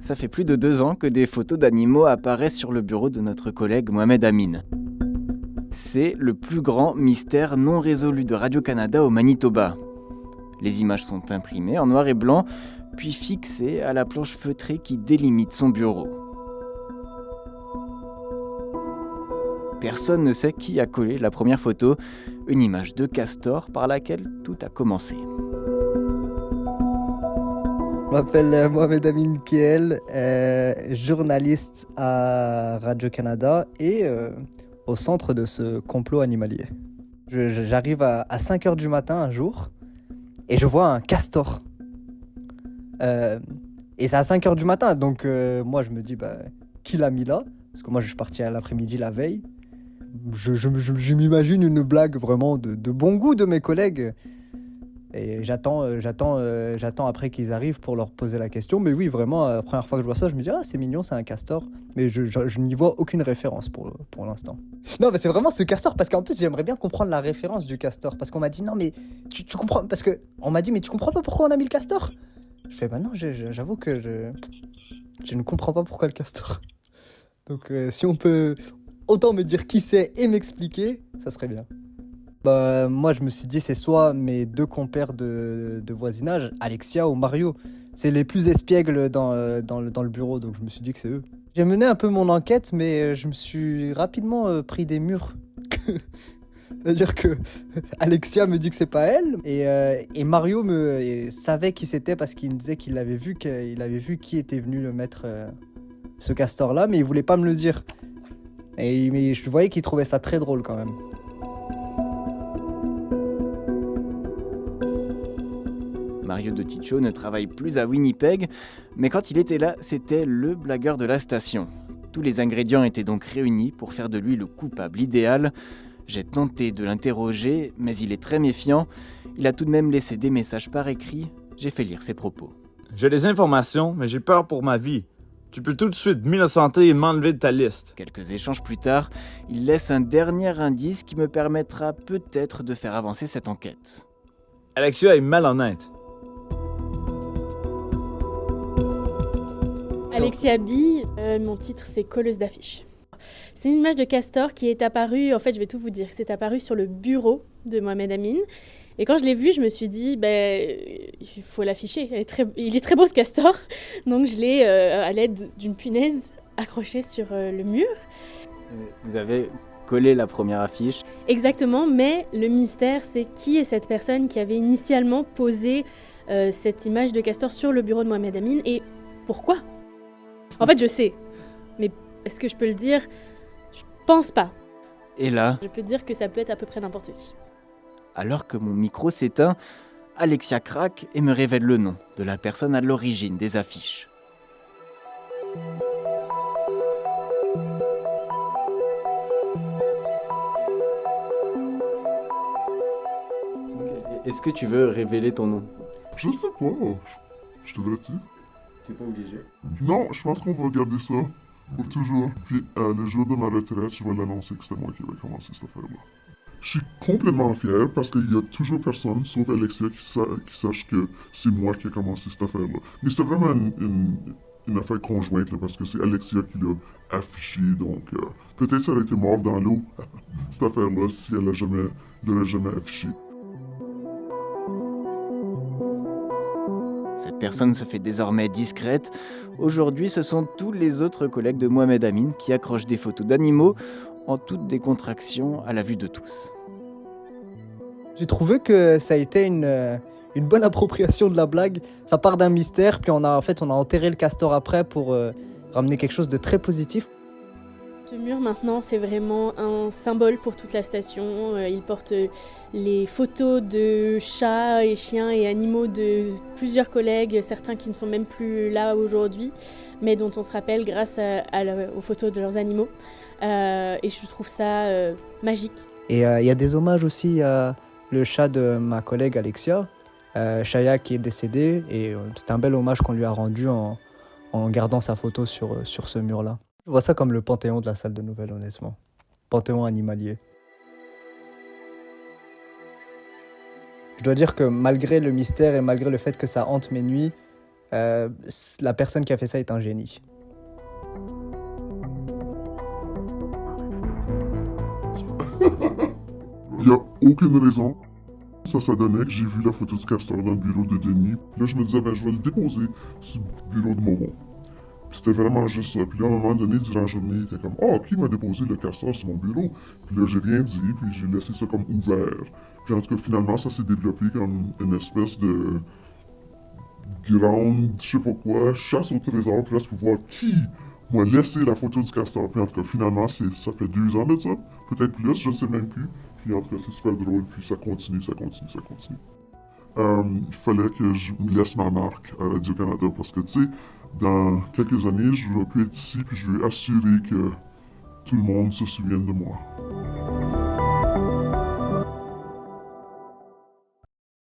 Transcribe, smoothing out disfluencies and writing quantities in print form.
Ça fait plus de 2 ans que des photos d'animaux apparaissent sur le bureau de notre collègue Mohamed Amin. C'est le plus grand mystère non résolu de Radio-Canada au Manitoba. Les images sont imprimées en noir et blanc, puis fixées à la planche feutrée qui délimite son bureau. Personne ne sait qui a collé la première photo, une image de castor par laquelle tout a commencé. Je m'appelle Mohamed Amin Kiel, journaliste à Radio-Canada et au centre de ce complot animalier. J'arrive à 5h du matin un jour et je vois un castor. Et c'est à 5h du matin, donc moi je me dis qui l'a mis là? Parce que moi je suis parti à l'après-midi la veille. Je m'imagine une blague vraiment de bon goût de mes collègues. Et j'attends après qu'ils arrivent pour leur poser la question. Mais oui, vraiment, la première fois que je vois ça, je me dis « Ah, c'est mignon, c'est un castor ». Mais je n'y vois aucune référence pour l'instant. Non, mais c'est vraiment ce castor, parce qu'en plus, j'aimerais bien comprendre la référence du castor. Parce qu'on m'a dit « Non, mais tu comprends ». Parce qu'on m'a dit « Mais tu comprends pas pourquoi on a mis le castor ?» Je fais « Bah non, j'avoue que je ne comprends pas pourquoi le castor ». Donc si on peut autant me dire qui c'est et m'expliquer, ça serait bien. Moi, je me suis dit, c'est soit mes 2 compères de voisinage, Alexia ou Mario. C'est les plus espiègles dans le bureau, donc je me suis dit que c'est eux. J'ai mené un peu mon enquête, mais je me suis rapidement pris des murs. C'est-à-dire que Alexia me dit que c'est pas elle, et Mario savait qui c'était parce qu'il me disait qu'il avait vu qui était venu le mettre ce castor-là, mais il voulait pas me le dire. Mais je voyais qu'il trouvait ça très drôle quand même. Mario de Ticho ne travaille plus à Winnipeg, mais quand il était là, c'était le blagueur de la station. Tous les ingrédients étaient donc réunis pour faire de lui le coupable idéal. J'ai tenté de l'interroger, mais il est très méfiant. Il a tout de même laissé des messages par écrit. J'ai fait lire ses propos. J'ai des informations, mais j'ai peur pour ma vie. Tu peux tout de suite m'innocenter et m'enlever de ta liste. Quelques échanges plus tard, il laisse un dernier indice qui me permettra peut-être de faire avancer cette enquête. Alexia est malhonnête. Alexia B, mon titre c'est colleuse d'affiches. C'est une image de castor qui est apparue, en fait je vais tout vous dire, c'est apparu sur le bureau de Mohamed Amin. Et quand je l'ai vu, je me suis dit, il faut l'afficher, il est très beau ce castor. Donc je l'ai, à l'aide d'une punaise, accroché sur le mur. Vous avez collé la première affiche. Exactement, mais le mystère c'est qui est cette personne qui avait initialement posé cette image de castor sur le bureau de Mohamed Amin et pourquoi ? En fait, je sais, mais est-ce que je peux le dire ? Je pense pas. Et là, je peux dire que ça peut être à peu près n'importe qui. Alors que mon micro s'éteint, Alexia craque et me révèle le nom de la personne à l'origine des affiches. Est-ce que tu veux révéler ton nom ? Je sais pas. Je devrais-tu? T'es pas obligé. Non, je pense qu'on va garder ça pour toujours. Puis le jour de ma retraite, je vais l'annoncer que c'était moi qui vais commencer cette affaire-là. Je suis complètement fier parce qu'il y a toujours personne, sauf Alexia, qui sache que c'est moi qui ai commencé cette affaire-là. Mais c'est vraiment une affaire conjointe, là, parce que c'est Alexia qui l'a affiché, donc peut-être ça aurait été mort dans l'eau, cette affaire-là, si elle l'aurait jamais affiché. Cette personne se fait désormais discrète. Aujourd'hui, ce sont tous les autres collègues de Mohamed Amin qui accrochent des photos d'animaux en toute décontraction à la vue de tous. J'ai trouvé que ça a été une bonne appropriation de la blague. Ça part d'un mystère, puis on a enterré le castor après pour ramener quelque chose de très positif. Ce mur maintenant, c'est vraiment un symbole pour toute la station. Il porte les photos de chats et chiens et animaux de plusieurs collègues, certains qui ne sont même plus là aujourd'hui, mais dont on se rappelle grâce aux photos de leurs animaux. Et je trouve ça magique. Et il y a des hommages aussi à le chat de ma collègue Alexia, Shaya, qui est décédée. Et c'est un bel hommage qu'on lui a rendu en gardant sa photo sur ce mur-là. Je vois ça comme le panthéon de la salle de nouvelles, honnêtement. Panthéon animalier. Je dois dire que malgré le mystère et malgré le fait que ça hante mes nuits, La personne qui a fait ça est un génie. Il n'y a aucune raison. Ça donnait que j'ai vu la photo du castor dans le bureau de Denis. Puis là, je me disais, ben, je vais le déposer sur le bureau de Momo. Puis c'était vraiment juste ça. Puis là, à un moment donné, durant la journée, il était comme, oh, qui m'a déposé le castor sur mon bureau? Puis là, j'ai rien dit, puis j'ai laissé ça comme ouvert. Puis en tout cas, finalement, ça s'est développé comme une espèce de grande, je sais pas quoi, chasse au trésor, puis là, c'est pour voir qui m'a laissé la photo du castor. Puis en tout cas, finalement, ça fait 2 ans de ça, peut-être plus, je ne sais même plus. Puis en tout cas, c'est super drôle, puis ça continue. Il fallait que je me laisse ma marque à Radio-Canada, parce que, tu sais, dans quelques années, je vais plus être ici, puis je vais assurer que tout le monde se souvienne de moi.